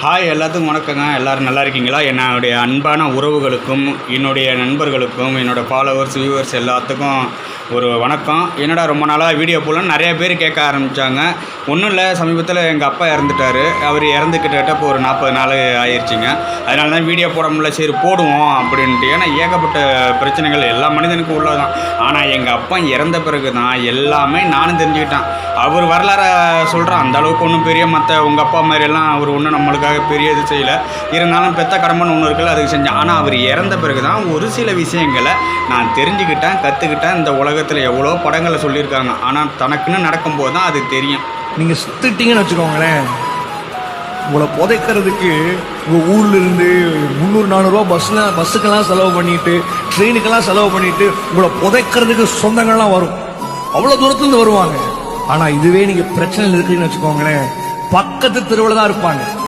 Hi, எல்லாத்துக்கும் வணக்கங்க. எல்லோரும் நல்லா இருக்கீங்களா? என்னுடைய அன்பான உறவுகளுக்கும் என்னுடைய நண்பர்களுக்கும் என்னோடய ஃபாலோவர்ஸ் வியூவர்ஸ் எல்லாத்துக்கும் ஒரு வணக்கம். என்னடா ரொம்ப நாளாக வீடியோ போடலன்னு நிறைய பேர் கேட்க ஆரம்பித்தாங்க. ஒன்றும் இல்லை, சமீபத்தில் எங்கள் அப்பா இறந்துட்டார். அவர் இறந்து கிட்டத்தட்ட இப்போ ஒரு 40 நாள் ஆயிடுச்சுங்க. அதனால தான் வீடியோ போட முடியல. சரி போடுவோம் அப்படின்ட்டு. ஏன்னா ஏகப்பட்ட பிரச்சனைகள் எல்லா மனிதனுக்கும் உள்ளதான். ஆனால் எங்கள் அப்பா இறந்த பிறகு தான் எல்லாமே நானும் தெரிஞ்சுக்கிட்டேன். அவர் வரலாற சொல்கிறேன். அந்த அளவுக்கு ஒன்றும் பெரிய மற்ற உங்கள் அப்பா மாதிரியெல்லாம் அவர் ஒன்றும் நம்மளுக்காக பெரிய இது செய்யலை. இருந்தாலும் பெத்த கடமைன்னு ஒன்று இருக்குல்ல, அதுக்கு செஞ்சேன். ஆனால் அவர் இறந்த பிறகு தான் ஒரு சில விஷயங்களை நான் தெரிஞ்சுக்கிட்டேன், கற்றுக்கிட்டேன். இந்த உலகத்தில் எவ்வளோ படங்களை சொல்லியிருக்காங்க. ஆனால் தனக்குன்னு நடக்கும்போது தான் அது தெரியும். நீங்கள் சுத்திட்டீங்கன்னு வச்சுக்கோங்களேன், உங்களை புதைக்கிறதுக்கு உங்கள் ஊரில் இருந்து 300-400 பஸ்ஸுக்கெல்லாம் செலவு பண்ணிட்டு, ட்ரெயினுக்கெல்லாம் செலவு பண்ணிட்டு உங்களை புதைக்கிறதுக்கு சொந்தங்கள்லாம் வரும். அவ்வளோ தூரத்துலேருந்து வருவாங்க. ஆனால் இதுவே நீங்கள் பிரச்சனையில் இருக்கிறீங்கன்னு வச்சுக்கோங்களேன், பக்கத்து தெருவில் தான் இருப்பாங்க.